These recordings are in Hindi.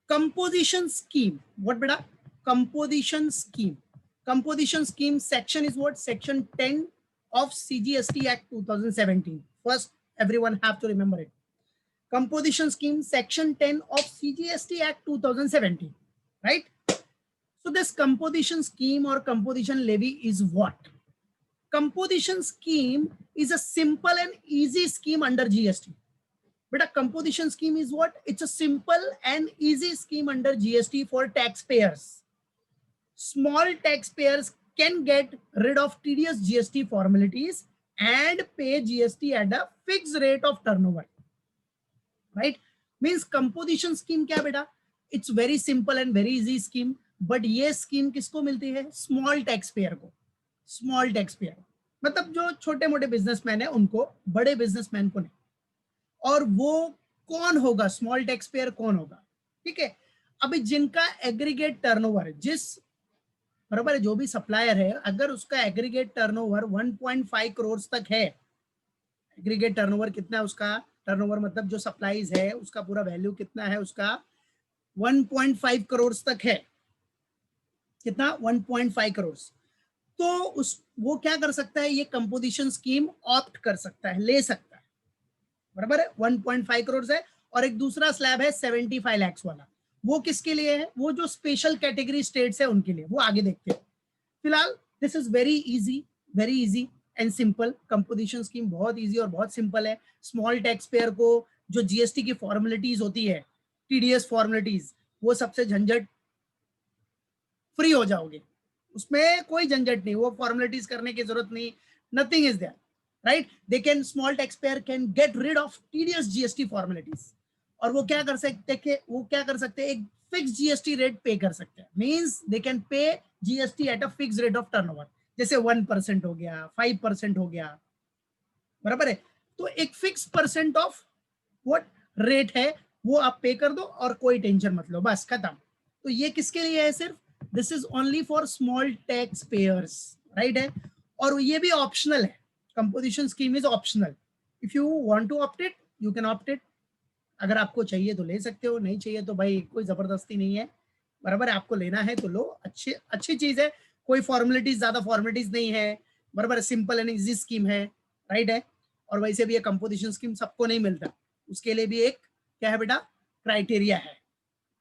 Composition scheme. What beta? Composition scheme. Composition scheme section is what? Section 10 of CGST Act 2017. First, everyone have to remember it. Composition scheme section 10 of CGST Act 2017. Right? So this composition scheme or composition levy is what? Composition scheme is a simple and easy scheme under GST. But a composition scheme is what? It's a simple and easy scheme under GST for taxpayers. Small taxpayers can get rid of tedious GST formalities and pay GST at a fixed rate of turnover. Right? Means composition scheme क्या बेटा? It's very simple and very easy scheme. But ये scheme किसको मिलती है? Small taxpayer को. Small taxpayer. मतलब जो छोटे मोटे बिजनेसमैन है उनको, बड़े बिजनेसमैन को नहीं. और वो कौन होगा? स्मॉल टैक्स पेयर कौन होगा? ठीक है, अभी जिनका एग्रीगेट टर्नओवर, जिस बराबर है, जो भी सप्लायर है, अगर उसका एग्रीगेट टर्नओवर 1.5 करोड़ तक है, एग्रीगेट टर्नओवर कितना है उसका? टर्नओवर मतलब जो सप्लाईज है उसका पूरा वैल्यू कितना है उसका? 1.5 करोड़ तक है. कितना? 1.5 करोड़. तो वो क्या कर सकता है? ये कंपोजिशन स्कीम ऑप्ट कर सकता है, ले सकता है. बराबर है. 1.5 करोड़ है. और एक दूसरा स्लैब है 75 लाख वाला. वो किसके लिए है? वो जो स्पेशल कैटेगरी स्टेट्स है उनके लिए. वो आगे देखते हैं. फिलहाल this is very easy and simple. Composition scheme बहुत इजी और बहुत सिंपल है. स्मॉल टैक्स पेयर को जो जीएसटी की फॉर्मेलिटीज होती है, टीडीएस फॉर्मेलिटीज, वो सबसे झंझट फ्री हो जाओगे. उसमें कोई झंझट नहीं, वो फॉर्मेलिटीज करने की जरूरत नहीं. Nothing is there. Right? They can, small taxpayer can get rid of tedious GST formalities. और वो क्या कर सकते हैं? वो क्या कर सकते हैं? एक फिक्स GST रेट पे कर सकते हैं. Means they can pay GST at a fix rate of turnover. जैसे 1% हो गया, 5% हो गया. बराबर है. तो एक fix percent of what rate है वो आप पे कर दो और कोई टेंशन मत लो, बस खत्म. तो ये किसके लिए है? सिर्फ this is only for small taxpayers. Right है. और ये भी ऑप्शनल है. Composition scheme is optional. If you want to opt it, you can opt it. अगर आपको चाहिए तो ले सकते हो, नहीं चाहिए तो भाई कोई जबरदस्ती नहीं है. बराबर है. आपको लेना है तो लो. अच्छी चीज है. कोई फॉर्मेलिटीज, ज्यादा फॉर्मेलिटीज नहीं है. बराबर है. सिंपल एंड इजी स्कीम है. राइट है. और वैसे भी ये कंपोजिशन स्कीम सबको नहीं मिलता. उसके लिए भी एक क्या है बेटा? क्राइटेरिया है.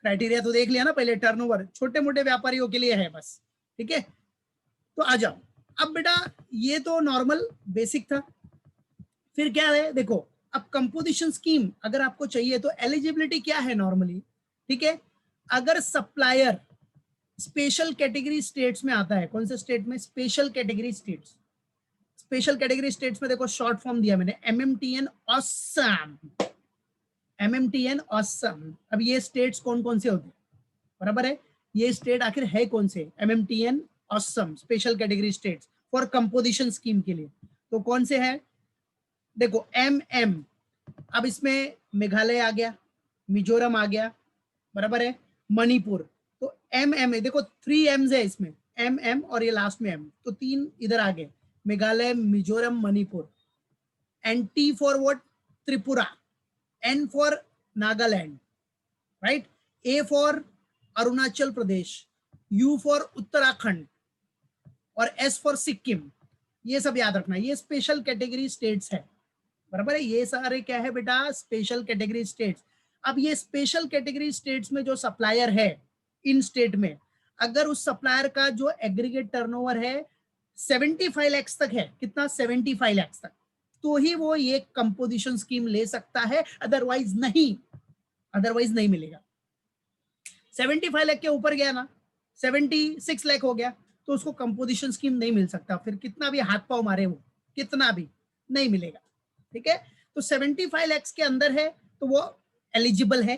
क्राइटेरिया तो देख लिया ना पहले. टर्नओवर छोटे मोटे व्यापारियों के लिए है बस. ठीक है. तो आ जाओ. अब बेटा ये तो नॉर्मल बेसिक था. फिर क्या है? देखो, अब कंपोजिशन स्कीम अगर आपको चाहिए तो एलिजिबिलिटी क्या है नॉर्मली? ठीक है. अगर सप्लायर स्पेशल कैटेगरी स्टेट्स में आता है. कौन से स्टेट में? Special category states. Special category states में देखो शॉर्ट फॉर्म दिया मैंने, MMTN ऑसम. MMTN awesome. अब ये स्टेट्स कौन कौन से होते हैं? बराबर है. ये स्टेट आखिर है कौन से? MMTN awesome special category states for composition scheme के लिए. तो कौन से है? देखो MM. अब इसमें मेघालय आ गया, मिजोरम आ गया, बराबर है, मणिपुर. तो MM है. देखो 3 M's है इसमें, MM और ये लास्ट में M. तो 3 इधर आ गए, Meghalaya, Mizoram, Manipur. And T for what? Tripura. N for Nagaland. Right. A for Arunachal Pradesh, U for Uttarakhand और S फॉर सिक्किम. ये सब याद रखना. ये स्पेशल कैटेगरी स्टेट्स है. बराबर है. ये सारे क्या है बेटा? Special category states. अब ये स्पेशल कैटेगरी स्टेट्स में जो सप्लायर है इन स्टेट में, अगर उस सप्लायर का जो एग्रीगेट टर्नओवर है 75 लाख तक है. कितना? 75 लाख तक. तो ही वो ये कंपोजिशन स्कीम ले सकता है. अदरवाइज नहीं मिलेगा. 75 लाख के ऊपर गया ना, 76 लाख हो गया, तो उसको कंपोजिशन स्कीम नहीं मिल सकता. फिर कितना भी हाथ पांव मारे वो, कितना भी नहीं मिलेगा. ठीक है. तो 75 लाख के अंदर है तो वो एलिजिबल है,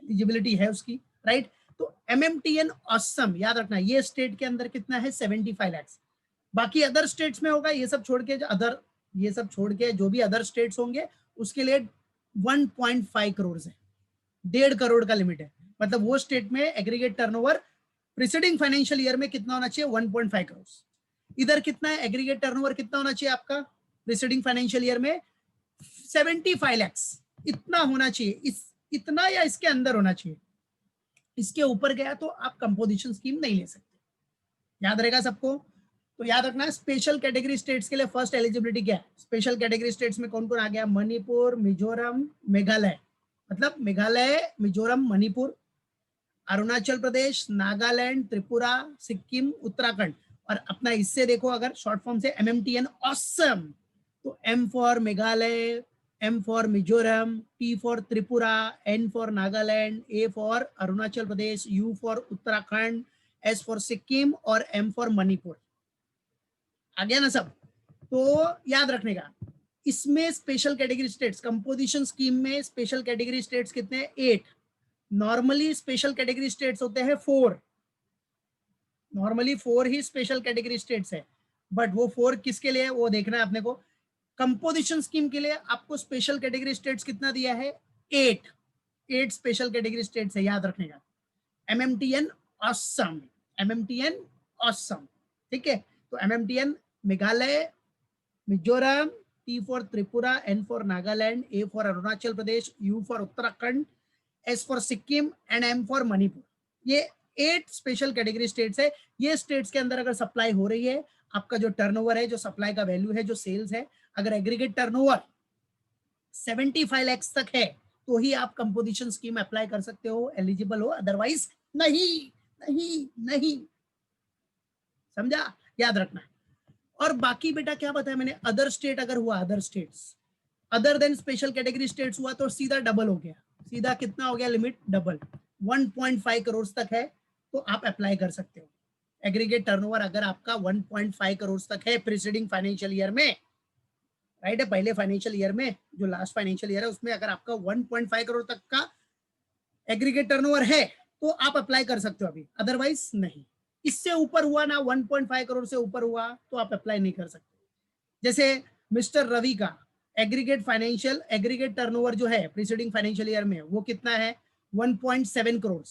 एलिजिबिलिटी है उसकी. राइट. तो MMTN ऑसम याद रखना. ये स्टेट के अंदर कितना है? 75 लाख. बाकी अदर स्टेट्स में होगा. ये सब छोड़ के जो भी अदर स्टेट्स होंगे उसके लिए 1.5 करोड़ है. 1.5 करोड़ का लिमिट है. मतलब वो स्टेट में aggregate turnover preceding financial year में कितना होना चाहिए? 1.5 करोड़. इधर कितना है? एग्रीगेट टर्नओवर कितना होना चाहिए आपका प्रीसीडिंग फाइनेंशियल ईयर में? 75 लाख. इतना होना चाहिए. इतना या इसके अंदर होना चाहिए. इसके ऊपर गया तो आप कंपोजिशन स्कीम नहीं ले सकते। याद रहेगा सबको? तो याद रखना, स्पेशल कैटेगरी स्टेट्स के लिए फर्स्ट एलिजिबिलिटी क्या है? स्पेशल कैटेगरी स्टेट्स में कौन कौन आ गया? मणिपुर, मिजोरम, मेघालय, मतलब मेघालय, मिजोरम, मणिपुर, अरुणाचल प्रदेश, नागालैंड, त्रिपुरा, सिक्किम, उत्तराखंड। और अपना इससे देखो अगर शॉर्ट फॉर्म से MMTN, ऑसम। तो M for Meghalaya, M for Mizoram, T for Tripura, N for Nagaland, A for Arunachal Pradesh, U for Uttarakhand, S for Sikkim और M फॉर मणिपुर। आ गया ना सब? तो याद रखने का, इसमें special category states, composition scheme में स्पेशल कैटेगरी स्टेट्स कितने हैं? 8। नॉर्मली स्पेशल कैटेगरी स्टेट्स होते हैं 4, नॉर्मली 4 ही स्पेशल कैटेगरी स्टेट्स है, बट वो 4 किसके लिए है वो देखना है अपने को। कंपोजिशन स्कीम के लिए आपको स्पेशल कैटेगरी स्टेट्स कितना दिया है? 8 स्पेशल कैटेगरी स्टेट्स है, याद रखने का। MMTN असम, MMTN असम, ठीक है। तो MMTN Meghalaya, Mizoram, T for Tripura, N for Nagaland, A for Arunachal Pradesh, U for Uttarakhand, S for Sikkim and M for Manipur. ये 8 स्पेशल कैटेगरी स्टेट्स है। ये स्टेट्स के अंदर अगर सप्लाई हो रही है, आपका जो टर्नओवर है, जो सप्लाई का वैल्यू है, जो सेल्स है, अगर एग्रीगेट टर्नओवर 75 लाख तक है तो ही आप कंपोजिशन स्कीम अप्लाई कर सकते हो, एलिजिबल हो, अदरवाइज नहीं, नहीं, नहीं। समझा? याद रखना है। और बाकी बेटा क्या बताया मैंने, अदर स्टेट अगर हुआ, other states other than special category states हुआ तो सीधा डबल हो गया। सीधा कितना हो गया? लिमिट डबल, 1.5 करोड़ तक है तो आप अप्लाई कर सकते हो। एग्रीगेट टर्नओवर अगर आपका 1.5 करोड़ तक है प्रीसीडिंग फाइनेंशियल ईयर में, राइट है, पहले फाइनेंशियल ईयर में, जो लास्ट फाइनेंशियल ईयर है उसमें अगर आपका 1.5 करोड़ तक का एग्रीगेट टर्नओवर है तो आप अप्लाई कर सकते हो अभी, अदरवाइज नहीं। इससे ऊपर हुआ ना, 1.5 करोड़ से ऊपर हुआ तो आप अप्लाई नहीं कर सकते। जैसे मिस्टर रवि का एग्रीगेट टर्नओवर जो है प्रीसीडिंग फाइनेंशियल ईयर में वो कितना है? 1.7 करोड़।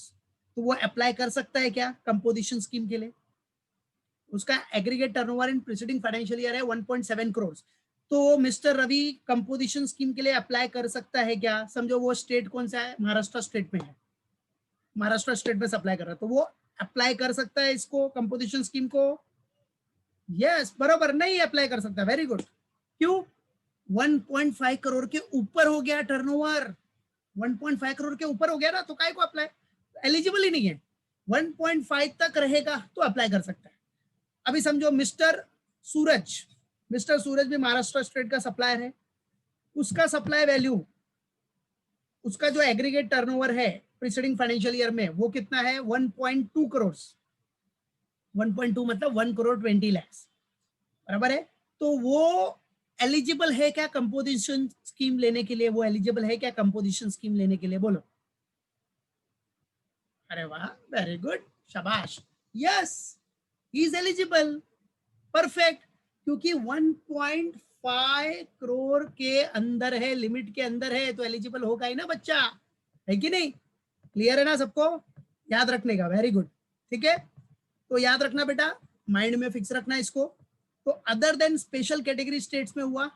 तो वो अप्लाई कर सकता है क्या कंपोजिशन स्कीम के लिए? उसका aggregate turnover in preceding financial year है 1.7 करोड़। तो मिस्टर रवि कंपोजिशन स्कीम के लिए अप्लाई कर सकता है क्या? समझो वो स्टेट कौन सा है? महाराष्ट्र स्टेट में है, महाराष्ट्र स्टेट में सप्लाई कर रहा है, तो वो अप्लाई कर सकता है इसको, कंपोजिशन स्कीम को? यस, बरोबर, नहीं अप्लाई कर सकता। Very good. क्यों? 1.5 करोड़ के ऊपर हो गया टर्नओवर, 1.5 करोड़ के ऊपर हो गया ना, तो काय को अप्लाई? एलिजिबल ही नहीं है। 1.5 तक रहेगा तो अप्लाई कर सकता है। अभी समझो मिस्टर सूरज भी महाराष्ट्र स्टेट का सप्लायर है, उसका सप्लाई वैल्यू, उसका जो एग्रीगेट टर्नओवर है प्रीसीडिंग फाइनेंशियल ईयर में वो कितना है? 1.2 करोड़। 1.2 मतलब 1 करोड़ 20 लाख, बराबर है। तो वो एलिजिबल है क्या कंपोजिशन स्कीम लेने के लिए? वो एलिजिबल है क्या कंपोजिशन स्कीम लेने के लिए? बोलो। अरे वाह, वेरी गुड, शाबाश। Yes, he is eligible, perfect. क्योंकि 1.5 करोड़ के अंदर है, लिमिट के अंदर है, तो एलिजिबल होगा ही ना बच्चा, है कि नहीं? क्लियर है ना सबको? याद रखने का, वेरी गुड, ठीक है। तो याद रखना बेटा, माइंड में फिक्स रखना इसको। तो other than special category states में हुआ,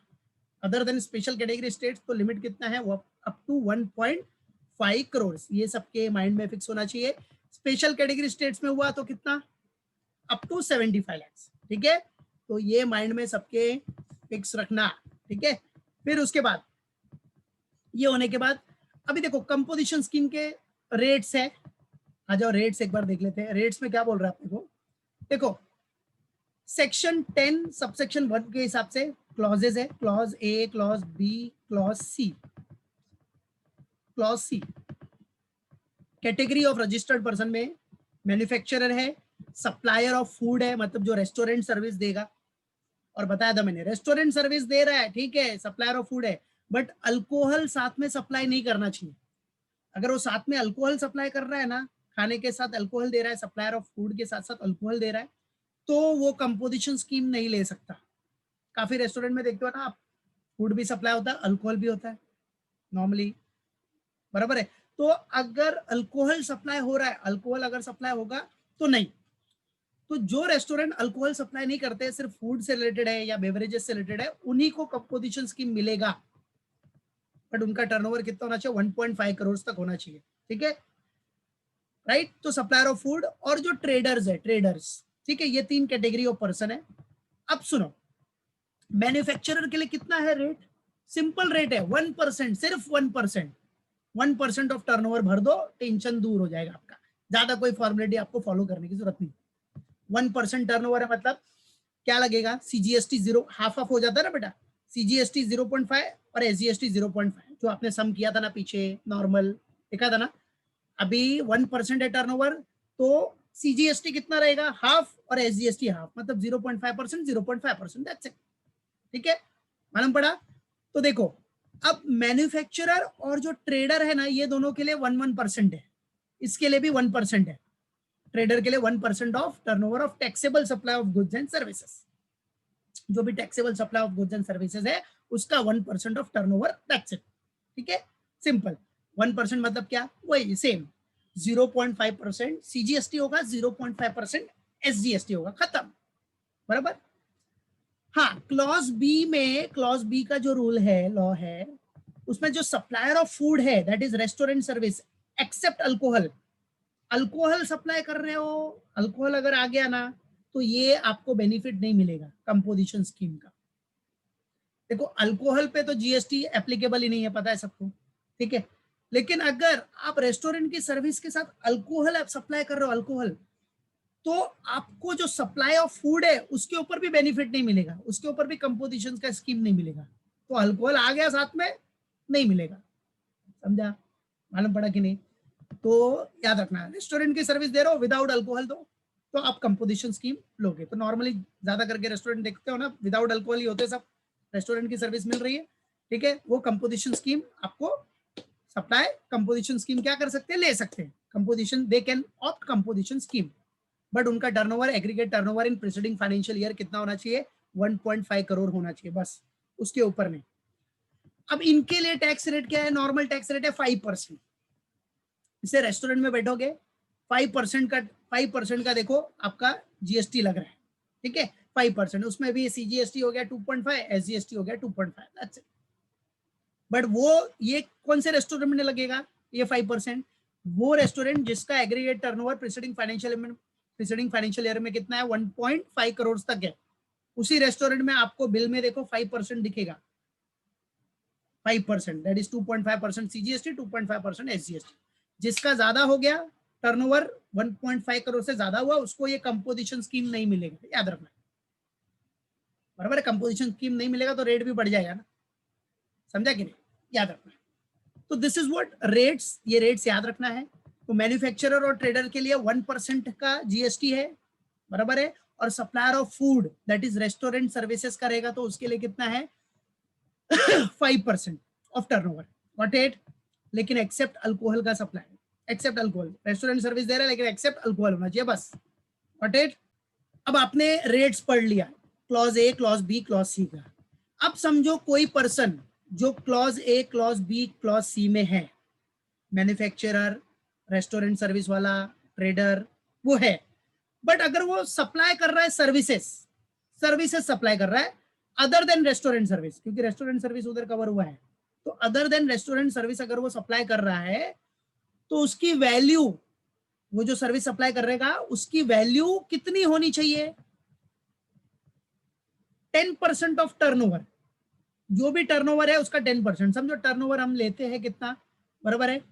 other than special category states, तो लिमिट कितना है? वो अप टू 1.5 करोड़। ये सबके माइंड में फिक्स होना चाहिए। स्पेशल कैटेगरी स्टेट्स में हुआ तो कितना? अप टू 75 लाख, ठीक है। तो ये माइंड में सबके फिक्स रखना, ठीक है। फिर उसके बाद, ये होने के बाद अभी देखो कंपोजिशन स्कीम के रेट्स है। आ जाओ रेट्स एक बार देख लेते हैं। रेट्स में क्या बोल रहा है अपने को? देखो, सेक्शन 10 सबसेक्शन 1 के हिसाब से क्लॉजेज है, clause A, clause B, clause C. Clause C, category of registered person में मैन्युफैक्चरर है, सप्लायर ऑफ फूड है, मतलब जो रेस्टोरेंट सर्विस देगा। और बताया था मैंने, रेस्टोरेंट सर्विस दे रहा है, ठीक है, सप्लायर ऑफ फूड है, बट अल्कोहल साथ में सप्लाई नहीं करना चाहिए। अगर वो साथ में अल्कोहल सप्लाई कर रहा है ना, खाने के साथ अल्कोहल दे रहा है, सप्लायर ऑफ फूड के साथ साथ अल्कोहल दे रहा है, तो वो कंपोजिशन स्कीम नहीं ले सकता। काफी रेस्टोरेंट में देखते हो ना आप, फूड भी सप्लाई होता है, अल्कोहल भी होता है नॉर्मली, बराबर है। तो अगर अल्कोहल सप्लाई हो रहा है, अल्कोहल अगर सप्लाई होगा तो नहीं। तो जो रेस्टोरेंट अल्कोहल सप्लाई नहीं करते, सिर्फ फूड से रिलेटेड है या बेवरेजेस से रिलेटेड है, उन्हीं को कंपोजिशन स्कीम मिलेगा। बट उनका टर्नओवर कितना होना चाहिए? 1.5 करोड़ तक होना चाहिए, ठीक है। राइट। तो सप्लायर ऑफ फूड और जो ट्रेडर्स है, ट्रेडर्स, ठीक है, ये तीन कैटेगरी ऑफ पर्सन है। अब सुनो, मैन्युफैक्चरर के लिए कितना है रेट? सिंपल रेट है 1%, सिर्फ 1%। 1% ऑफ टर्नओवर भर दो, टेंशन दूर हो जाएगा आपका, ज्यादा कोई फॉर्मेलिटी आपको फॉलो करने की जरूरत नहीं। 1% टर्नओवर है मतलब क्या लगेगा? सीजीएसटी जीरो, हाफ हाफ हो जाता है ना बेटा, सीजीएसटी 0.5 और एसजीएसटी 0.5, जो आपने सम किया था ना पीछे, नॉर्मल देखा था ना। अभी 1% है टर्नओवर, तो सीजीएसटी कितना रहेगा? हाफ, और एसजीएसटी हाफ, मतलब 0.5%, 0.5%, दैट्स इट। ठीक है, मालूम पड़ा? तो देखो, अब मैन्युफैक्चरर और जो ट्रेडर है ना, ये दोनों के लिए 1% है, इसके लिए भी 1% है। ट्रेडर के लिए 1% of turnover of taxable supply of goods and services, जो भी taxable supply of goods and services है उसका 1% ऑफ टर्नओवर, दैट्स इट। ठीक है, सिंपल। 1% मतलब क्या? वही सेम, 0.5% सीजीएसटी होगा, 0.5% एसजीएसटी होगा, खत्म, बराबर। हाँ, क्लॉज बी में, क्लॉज बी का जो रूल है, लॉ है, उसमें जो सप्लायर ऑफ फूड है, that is restaurant service, except alcohol, alcohol supply कर रहे हो, अल्कोहल अगर आ गया ना, तो ये आपको बेनिफिट नहीं मिलेगा कंपोजिशन स्कीम का। देखो, अल्कोहल पे तो जीएसटी एप्लीकेबल ही नहीं है, पता है सबको, ठीक है। लेकिन अगर आप रेस्टोरेंट की सर्विस के साथ अल्कोहल आप सप्लाई कर रहे हो, अल्कोहल, तो आपको जो सप्लाई ऑफ फूड है उसके ऊपर भी बेनिफिट नहीं मिलेगा, उसके ऊपर भी कंपोजिशन का स्कीम नहीं मिलेगा। तो अल्कोहल आ गया साथ में, नहीं मिलेगा, समझा? मालूम पड़ा कि नहीं? तो याद रखना, रेस्टोरेंट की सर्विस दे रहे हो विदाउट अल्कोहल दो, तो आप कंपोजिशन स्कीम लोगे। तो नॉर्मली ज्यादा करके रेस्टोरेंट देखते हो ना, विदाउट अल्कोहल ही होते सब, रेस्टोरेंट की सर्विस मिल रही है, ठीक है, वो कंपोजिशन स्कीम आपको सप्लाई, कंपोजिशन स्कीम क्या कर सकते हैं? ले सकते हैं composition, they can opt composition scheme, but उनका turnover, aggregate turnover in preceding financial year कितना होना चाहिए? 1.5 करोड़ होना चाहिए, बस, उसके ऊपर नहीं। अब इनके लिए टैक्स रेट क्या है? नॉर्मल टैक्स रेट है 5%। इसे रेस्टोरेंट में बैठोगे, 5% का देखो आपका जीएसटी लग रहा है, ठीक है, 5%, उसमें भी सीजीएसटी हो गया 2.5, एसजीएसटी हो गया 2.5, दैट्स इट। बट वो, ये कौन से रेस्टोरेंट में लगेगा ये 5%? वो रेस्टोरेंट जिसका aggregate turnover preceding financial year में कितना है? 1.5 करोड़ तक है, उसी रेस्टोरेंट में आपको बिल में देखो 5% दिखेगा, 5%, दैट इज 2.5% सीजीएसटी, 2.5% एसजीएसटी। जिसका ज्यादा हो गया टर्नओवर, 1.5 करोड़ से ज्यादा हुआ, उसको ये कंपोजिशन स्कीम नहीं मिलेगा, याद रखना, बराबर है। कंपोजिशन स्कीम नहीं मिलेगा तो रेट भी बढ़ जाएगा ना, समझा कि नहीं? याद रखना। तो दिस इज व्हाट रेट्स, ये रेट्स याद रखना है। तो मैन्युफैक्चरर और ट्रेडर के लिए 1% का जीएसटी है, बराबर है। और supplier of food, that is restaurant services का रहेगा, तो उसके लिए कितना है? 5% ऑफ टर्नओवर, गॉट इट। लेकिन एक्सेप्ट अल्कोहल का supply, except alcohol, restaurant service दे रहा है लेकिन एक्सेप्ट अल्कोहल होना चाहिए, बस, गॉट इट। अब आपने रेट्स पढ़ लिया, clause A, clause B, clause C का। अब समझो कोई पर्सन जो clause A, clause B, clause C में है, मैन्युफैक्चरर, रेस्टोरेंट सर्विस वाला, ट्रेडर, वो है, बट अगर वो सप्लाई कर रहा है सर्विसेज, सर्विसेज सप्लाई कर रहा है अदर देन रेस्टोरेंट सर्विस, क्योंकि रेस्टोरेंट सर्विस उधर कवर हुआ है, तो अदर देन रेस्टोरेंट सर्विस अगर वो सप्लाई कर रहा है, तो उसकी वैल्यू, वो जो सर्विस सप्लाई करेगा उसकी वैल्यू कितनी होनी चाहिए? 10% ऑफ टर्नओवर, जो भी टर्नओवर है उसका 10%। समझो टर्नओवर हम लेते हैं कितना, बराबर है,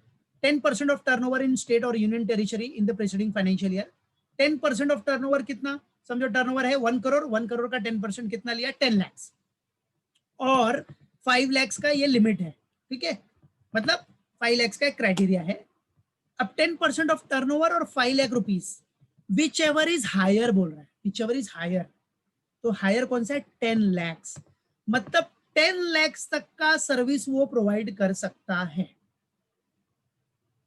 10% ऑफ टर्नओवर इन स्टेट और union territory in the preceding financial year. 10% of turnover कितना? समझो टर्नओवर है 1 करोड़, 1 करोड़ का 10% कितना लिया? 10 लाख, और 5 लाख का ये लिमिट है, ठीक है, मतलब 5 लाख का एक क्राइटेरिया है। अब 10% ऑफ टर्नओवर और 5 lakh rupees, whichever is higher बोल रहा है, विच एवर इज हायर, तो हायर कौन सा है? 10 लाख, मतलब 10 लाख तक का सर्विस वो प्रोवाइड कर सकता है,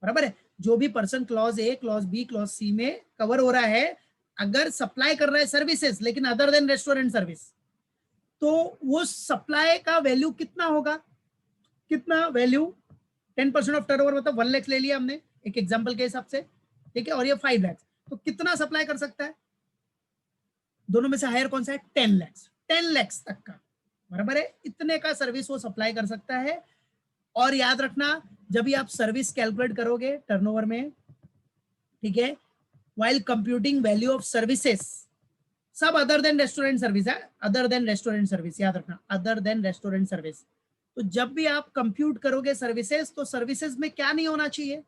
बराबर है। जो भी person clause A, clause B, clause C में कवर हो रहा है, अगर सप्लाई कर रहा है सर्विसेज लेकिन अदर देन रेस्टोरेंट सर्विस, तो वो सप्लाई का वैल्यू कितना होगा? कितना वैल्यू? 10% ऑफ टर्नओवर मतलब 1 लाख ले लिया हमने एक एग्जांपल के हिसाब से, ठीक है, और ये 5 लाख, तो कितना सप्लाई कर सकता है? दोनों में से हायर कौन सा है? 10 लाख, 10 लाख तक का, बराबर है, इतने का सर्विस वो सप्लाई कर सकता है। और याद रखना, जब भी आप सर्विस कैलकुलेट करोगे टर्नओवर में, ठीक है, while computing value of services, सब अदर देन रेस्टोरेंट सर्विस है, अदर देन रेस्टोरेंट सर्विस याद रखना, अदर देन रेस्टोरेंट सर्विस। तो जब भी आप कंप्यूट करोगे सर्विसेज, तो सर्विसेज में क्या नहीं होना चाहिए,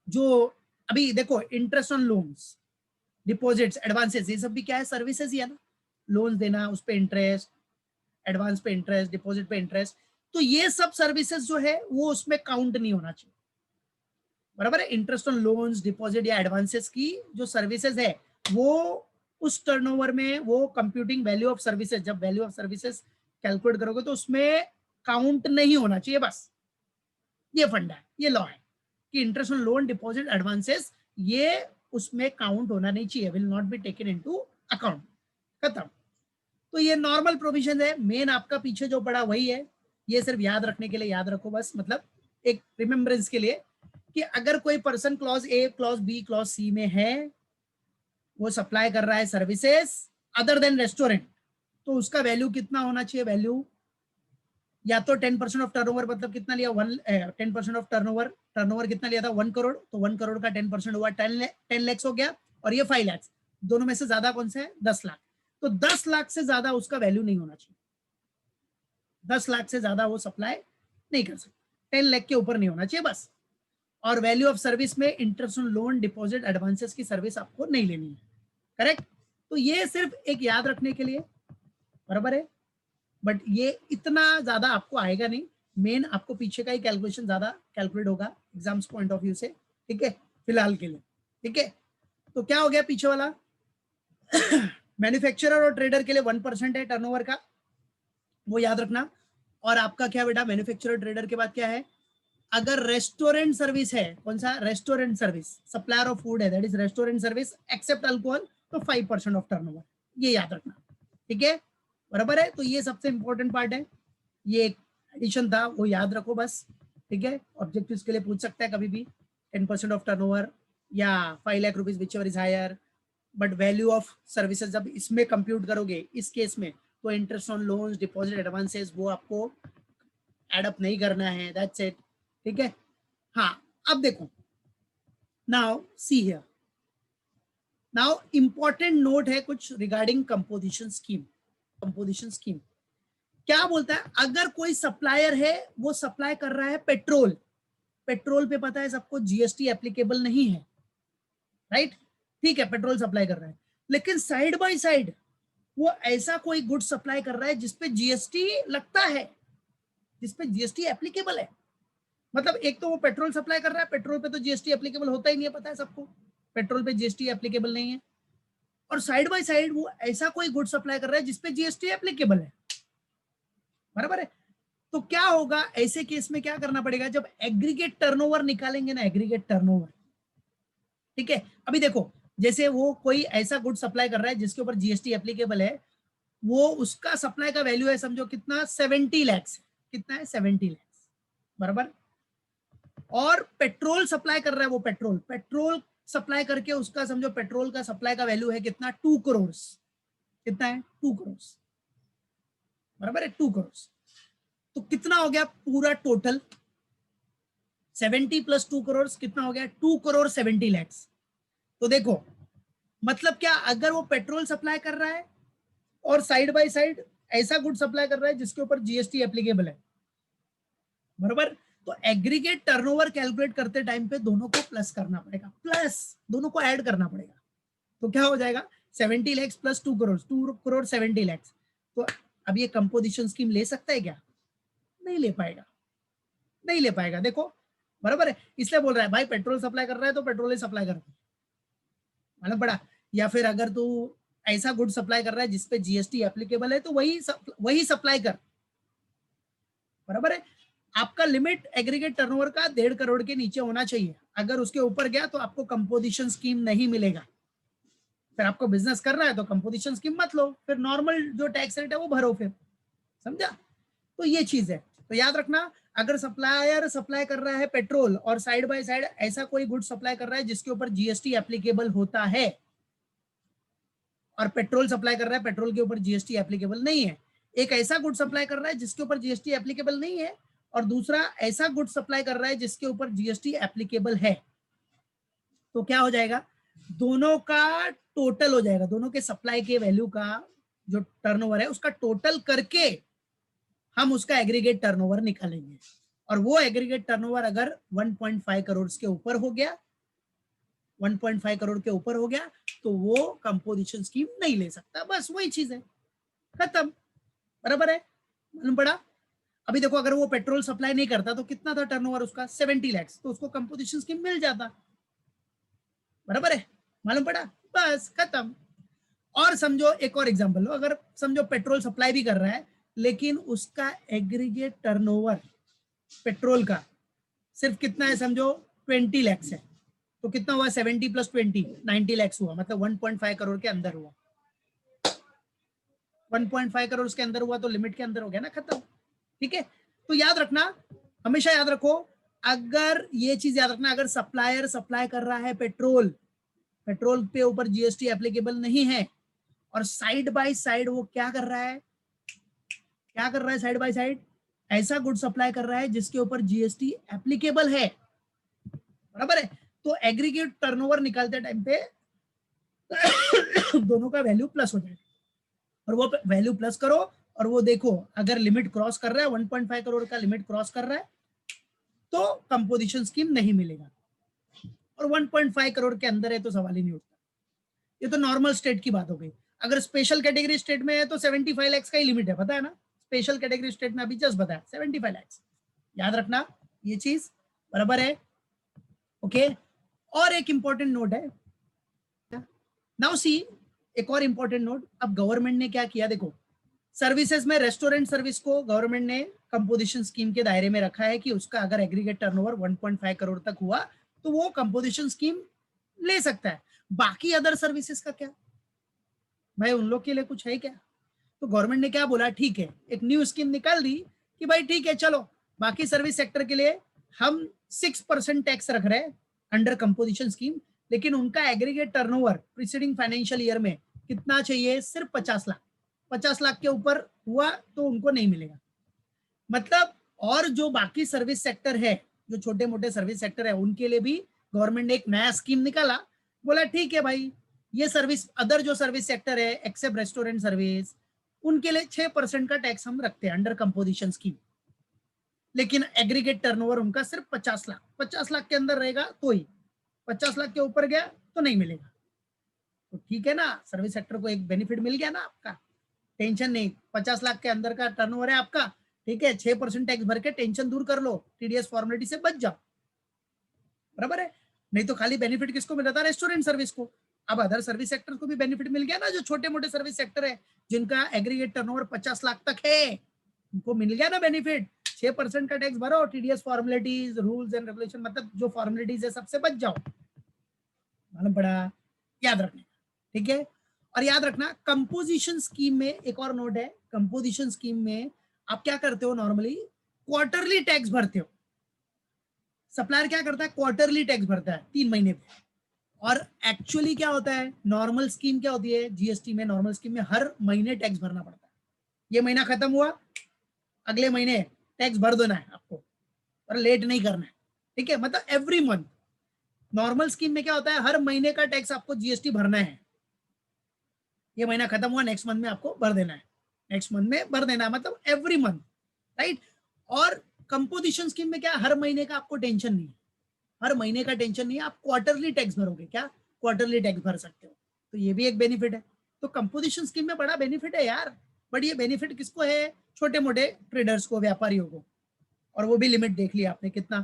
जो अभी देखो interest on loans, deposits, advances, ये सब भी क्या है, सर्विसेज ही है ना, लोन देना, उस पे इंटरेस्ट, एडवांस पे इंटरेस्ट, डिपॉजिट पे इंटरेस्ट, तो ये सब सर्विसेज जो है वो उसमें काउंट नहीं होना चाहिए, बराबर है। इंटरेस्ट ऑन लोन्स, डिपॉजिट या एडवांसेस की जो सर्विसेज है वो उस टर्नओवर में, वो कंप्यूटिंग वैल्यू ऑफ सर्विसेज, जब वैल्यू ऑफ सर्विसेज कैलकुलेट करोगे तो उसमें काउंट नहीं होना चाहिए, बस ये फंडा है, ये लॉ है कि interest on loan, deposit, advances ये उसमें काउंट होना नहीं चाहिए, will not be taken into account, खत्म। तो ये नॉर्मल प्रोविजन है, मेन आपका पीछे जो पड़ा वही है, ये सिर्फ याद रखने के लिए याद रखो बस, मतलब एक रिमेम्बरेंस के लिए कि अगर कोई person clause A, clause B, clause C में है, वो सप्लाई कर रहा है सर्विसेज अदर देन रेस्टोरेंट, तो उसका वैल्यू कितना होना चाहिए, वैल्यू या तो 10% ऑफ टर्नओवर, मतलब कितना लिया, 10% ऑफ टर्नओवर, टर्नओवर कितना लिया था 1 करोड़, तो 1 करोड़ का 10% हुआ 10 लाख हो गया, और ये 5 लाख, दोनों में से ज्यादा कौन सा है, 10 लाख, तो 10 लाख से ज्यादा उसका वैल्यू नहीं होना चाहिए, 10 लाख से ज्यादा वो सप्लाई नहीं कर सकता, 10 लाख के ऊपर नहीं होना चाहिए बस। और वैल्यू ऑफ सर्विस में interest on loan, deposit, advances की सर्विस आपको नहीं लेनी है, करेक्ट। तो ये सिर्फ एक याद रखने के लिए, बराबर है, बट ये इतना ज्यादा आपको आएगा नहीं, मेन आपको पीछे का ही कैलकुलेशन ज्यादा कैलकुलेट होगा एग्जाम्स पॉइंट ऑफ व्यू से, ठीक है, फिलहाल के लिए, ठीक है। तो क्या हो गया पीछे वाला, मैन्युफैक्चरर और ट्रेडर के लिए 1% है टर्नओवर का, वो याद रखना। और आपका क्या बेटा, मैन्युफैक्चरर ट्रेडर के बाद क्या है, अगर रेस्टोरेंट सर्विस है, कौन सा, restaurant service, supplier of food है, that is restaurant service except alcohol, तो 5% ऑफ टर्नओवर, ये याद रखना, ठीक है, बराबर है। तो ये सबसे इंपॉर्टेंट पार्ट है, ये एक एडिशन था, वो याद रखो बस, ठीक है। ऑब्जेक्टिव्स के लिए पूछ सकता है कभी भी, 10% ऑफ टर्नओवर या 5 lakh rupees, whichever is higher, but value of services जब इसमें कंप्यूट करोगे इस केस में, तो interest on loans, deposit, advances वो आपको एडअप नहीं करना है, दैट्स इट, ठीक है। हाँ, अब देखो, now see here, now important note है कुछ regarding composition scheme. Composition scheme क्या बोलता है, अगर कोई सप्लायर है वो सप्लाई कर रहा है पेट्रोल, पेट्रोल पे पता है सबको जीएसटी एप्लीकेबल नहीं है, राइट, ठीक है, पेट्रोल सप्लाई कर रहा है, लेकिन साइड बाय साइड वो ऐसा कोई गुड सप्लाई कर रहा है जिसपे जीएसटी लगता है, जिसपे जीएसटी एप्लीकेबल है, मतलब एक तो वो पेट्रोल सप्लाई कर रहा है, पेट्रोल पे तो जीएसटी एप्लीकेबल होता ही नहीं है, पता है सबको, पेट्रोल पे जीएसटी एप्लीकेबल नहीं है, और साइड बाय साइड वो ऐसा कोई गुड सप्लाई कर रहा है जिसपे जीएसटी एप्लीकेबल है, बराबर है। तो क्या होगा ऐसे केस में, क्या करना पड़ेगा, जब एग्रीगेट टर्नओवर निकालेंगे ना, एग्रीगेट टर्नओवर, ठीक है, अभी देखो जैसे वो कोई ऐसा गुड सप्लाई कर रहा है जिसके ऊपर जीएसटी एप्लीकेबल है, वो उसका सप्लाई का वैल्यू है समझो कितना, 70 लैक्स, कितना है, 70 लैक्स, बराबर। और पेट्रोल सप्लाई कर रहा है वो, पेट्रोल, पेट्रोल सप्लाई करके उसका समझो पेट्रोल का सप्लाई का वैल्यू है कितना, 2 करोड़, कितना है, 2 करोड़, बराबर है, 2 करोड़। तो कितना हो गया पूरा टोटल, 70 प्लस 2 करोड़ कितना हो गया, 2 करोड़ 70 लैक्स। तो देखो मतलब क्या, अगर वो पेट्रोल सप्लाई कर रहा है और साइड बाय साइड ऐसा गुड सप्लाई कर रहा है जिसके ऊपर जीएसटी एप्लीकेबल है, बराबर, तो एग्रीगेट टर्नओवर कैलकुलेट करते टाइम पे दोनों को प्लस करना पड़ेगा, प्लस दोनों को ऐड करना पड़ेगा, तो क्या हो जाएगा, 70 लैक्स प्लस 2 करोड़, 2 करोड़ 70 लैक्स। तो अब ये कंपोजिशन स्कीम ले सकता है क्या, नहीं ले पाएगा, नहीं ले पाएगा, देखो बराबर है, इसलिए बोल रहा है भाई पेट्रोल सप्लाई कर रहा है तो पेट्रोल ही सप्लाई कर, मालूम पड़ा। या फिर अगर तू ऐसा गुड सप्लाई कर रहा है जिसपे जीएसटी एप्लीकेबल है तो वही सप्लाई कर, बराबर है। आपका लिमिट एग्रीगेट टर्नओवर का 1.5 करोड़ के नीचे होना चाहिए, अगर उसके ऊपर गया तो आपको कंपोजिशन स्कीम नहीं मिलेगा, फिर आपको बिजनेस करना है तो कंपोजिशन स्कीम मत लो, फिर नॉर्मल जो टैक्स रेट है वो भरो, फिर समझा। तो ये चीज है, तो याद रखना, अगर सप्लायर सप्लाई कर रहा है पेट्रोल और साइड बाय साइड ऐसा कोई गुड सप्लाई कर रहा है जिसके ऊपर जीएसटी एप्लीकेबल होता है, और पेट्रोल सप्लाई कर रहा है, पेट्रोल के ऊपर जीएसटी एप्लीकेबल नहीं है, एक ऐसा गुड सप्लाई कर रहा है जिसके ऊपर जीएसटी एप्लीकेबल नहीं है, और दूसरा ऐसा गुड सप्लाई कर रहा है जिसके ऊपर जीएसटी एप्लीकेबल है, तो क्या हो जाएगा, दोनों का टोटल हो जाएगा, दोनों के सप्लाई के वैल्यू का जो टर्नओवर है उसका टोटल करके हम उसका एग्रीगेट टर्नओवर निकालेंगे, और वो एग्रीगेट टर्नओवर अगर 1.5 करोड़ के ऊपर हो गया, 1.5 करोड़ के ऊपर हो गया, तो वो कंपोजिशन स्कीम नहीं ले सकता। बस वही चीज है, खत्म। बराबर है, मालूम पड़ा। अभी देखो, अगर वो पेट्रोल सप्लाई नहीं करता तो कितना था टर्नओवर उसका, 70 लाख, तो उसको कंपोजिशन स्कीम मिल जाता। बराबर है, मालूम पड़ा, बस खत्म। और समझो एक और एग्जांपल लो, अगर समझो पेट्रोल सप्लाई भी कर रहा है लेकिन उसका एग्रीगेट टर्नओवर पेट्रोल का सिर्फ कितना है, समझो 20 लाख है, तो कितना हुआ, 70 + 20 90 लाख हुआ, मतलब 1.5 करोड़ के अंदर हुआ। 1.5 करोड़ के अंदर हुआ तो लिमिट के अंदर हो गया ना, खत्म। ठीक है, तो याद रखना, हमेशा याद रखो, अगर ये चीज याद रखना, अगर सप्लायर सप्लाई कर रहा है पेट्रोल, पेट्रोल पे ऊपर जीएसटी एप्लीकेबल नहीं है, और साइड बाय साइड वो क्या कर रहा है, क्या कर रहा है, साइड बाय साइड ऐसा गुड सप्लाई कर रहा है जिसके ऊपर जीएसटी एप्लीकेबल है, बराबर है, तो एग्रीगेट टर्नओवर निकालते टाइम पे दोनों का वैल्यू प्लस हो जाएगा, और वो वैल्यू प्लस करो, और वो देखो अगर लिमिट क्रॉस कर रहा है, 1.5 करोड़ का लिमिट क्रॉस कर रहा है, तो कंपोजिशन स्कीम नहीं मिलेगा, और 1.5 करोड़ के अंदर है तो सवाल ही नहीं उठता। ये तो नॉर्मल स्टेट की बात हो गई। अगर स्पेशल कैटेगरी स्टेट में है तो 75 लाख का ही लिमिट है, पता है ना, स्पेशल कैटेगरी स्टेट में अभी जस्ट बताया 75 लाख, याद रखना ये चीज, बराबर है, ओके। और एक इंपॉर्टेंट नोट है, नाउ सी, एक और इंपॉर्टेंट नोट, अब गवर्नमेंट ने क्या किया, देखो सर्विसेज में रेस्टोरेंट सर्विस को गवर्नमेंट ने कंपोजिशन स्कीम के दायरे में रखा है कि उसका अगर एग्रीगेट टर्नओवर 1.5 करोड़ तक हुआ तो वो कंपोजिशन स्कीम ले सकता है। बाकी अदर सर्विसेज का क्या, भाई उन लोग के लिए कुछ है क्या? तो गवर्नमेंट ने क्या बोला, ठीक है, एक न्यू स्कीम निकाल दी कि भाई ठीक है, चलो बाकी सर्विस सेक्टर के लिए हम 6% टैक्स रख रहे हैं अंडर कंपोजिशन स्कीम, लेकिन उनका aggregate turnover preceding financial year में कितना चाहिए, सिर्फ 50 लाख, 50 लाख के ऊपर हुआ तो उनको नहीं मिलेगा। मतलब, और जो बाकी सर्विस सेक्टर है, जो छोटे मोटे सर्विस सेक्टर है, उनके लिए भी गवर्नमेंट ने एक नया स्कीम निकाला, बोला ठीक है भाई, ये सर्विस, अदर जो सर्विस सेक्टर है एक्सेप्ट रेस्टोरेंट सर्विस, उनके लिए 6% का टैक्स हम रखते हैं अंडर कंपोजिशन स्कीम, लेकिन एग्रीगेट टर्नओवर उनका सिर्फ 50 लाख, 50 लाख के अंदर रहेगा तो ही, 50 लाख के ऊपर गया तो नहीं मिलेगा। तो ठीक है ना, सर्विस सेक्टर को एक बेनिफिट मिल गया ना आपका, टेंशन नहीं, 50 लाख के अंदर का टर्नओवर है आपका, ठीक है, 6% टैक्स भर के टेंशन दूर कर लो, टीडीएस फॉर्मेलिटी से बच जाओ, बराबर है। नहीं तो खाली बेनिफिट किसको मिल रहा था, रेस्टोरेंट सर्विस को। अब अदर सर्विस सेक्टर को भी बेनिफिट मिल गया ना, जो छोटे मोटे सर्विस सेक्टर है जिनका एग्रीगेट टर्नओवर 50 लाख तक है, उनको मिल गया ना बेनिफिट, 6% का टैक्स भरो, TDS formalities, rules and regulation, मतलब जो फॉर्मेलिटीज है सबसे बच जाओ, मालूम पड़ा, याद रखना, ठीक है। और याद रखना, कंपोजिशन स्कीम में एक और नोट है, कंपोजिशन स्कीम में आप क्या करते हो, नॉर्मली क्वार्टरली टैक्स भरते हो। सप्लायर क्या करता है, क्वार्टरली टैक्स भरता है 3 महीने पे, और एक्चुअली क्या होता है, नॉर्मल स्कीम क्या होती है जीएसटी में, नॉर्मल स्कीम में हर महीने टैक्स भरना पड़ता है। ये महीना खत्म हुआ, अगले महीने टैक्स भर देना है आपको, और लेट नहीं करना है, ठीक है, मतलब एवरी मंथ। नॉर्मल स्कीम में क्या होता है, हर महीने का टैक्स आपको जीएसटी भरना है, ये महीना खत्म हुआ, नेक्स्ट मंथ में आपको भर देना है, नेक्स्ट मंथ में भर देना है, मतलब एवरी मंथ, राइट। और कंपोजिशन स्कीम में क्या, हर महीने का आपको टेंशन नहीं है, हर महीने का टेंशन नहीं है, आप क्वार्टरली टैक्स भरोगे, क्या क्वार्टरली टैक्स भर सकते हो, तो ये भी एक बेनिफिट है। तो कंपोजिशन स्कीम में बड़ा बेनिफिट है यार, बट ये बेनिफिट किसको है, छोटे मोटे ट्रेडर्स को, व्यापारियों को, और वो भी लिमिट देख लिया आपने कितना,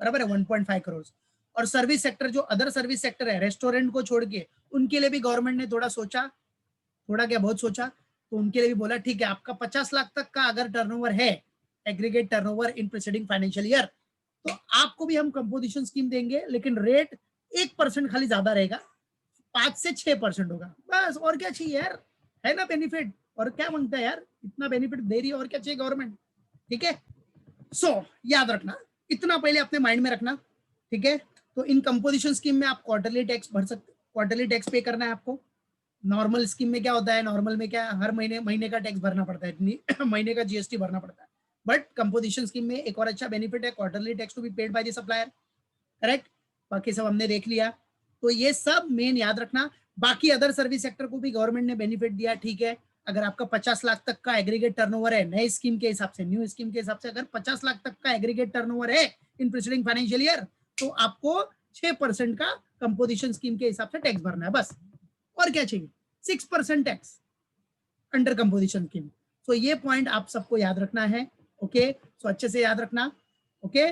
बराबर है, 1.5 करोड़। और सर्विस सेक्टर, जो अदर सर्विस सेक्टर है रेस्टोरेंट को छोड़ के, उनके लिए भी गवर्नमेंट ने थोड़ा सोचा, थोड़ा क्या बहुत सोचा, तो उनके लिए भी बोला ठीक है, आपका 50 लाख तक का अगर टर्नओवर है, aggregate turnover in preceding financial year, तो आपको भी हम कंपोजिशन स्कीम देंगे, लेकिन रेट 1% खाली ज्यादा रहेगा, 5 से 6% होगा, बस, और क्या चाहिए यार, है ना बेनिफिट, और क्या मांगता है यार, इतना बेनिफिट दे रही है, और क्या चाहिए गवर्नमेंट, ठीक है। सो याद रखना, इतना पहले अपने माइंड में रखना, ठीक है। तो इन कंपोजिशन स्कीम में आप क्वार्टरली टैक्स भर सकते, क्वार्टरली टैक्स पे करना है आपको। नॉर्मल स्कीम में क्या होता है, नॉर्मल में क्या, हर महीने महीने का टैक्स भरना पड़ता है, इतनी महीने का जीएसटी भरना पड़ता है। बट कंपोजिशन स्कीम में एक और अच्छा बेनिफिट है, quarterly tax to be paid by the supplier, correct. बाकी सब हमने देख लिया, तो ये सब मेन याद रखना। बाकी अदर सर्विस सेक्टर को भी गवर्नमेंट ने बेनिफिट दिया, ठीक है। अगर आपका 50 लाख तक का एग्रीगेट टर्नओवर है नए स्कीम के हिसाब से, न्यू स्कीम के हिसाब से अगर 50 लाख तक का एग्रीगेट टर्नओवर है इन प्रीसीडिंग फाइनेंशियल ईयर, तो आपको 6% का कंपोजिशन स्कीम के हिसाब से टैक्स भरना है बस, और क्या चाहिए, 6% टैक्स अंडर कंपोजिशन स्कीम। सो ये पॉइंट आप सबको याद रखना है, ओके। सो अच्छे से याद रखना, ओके।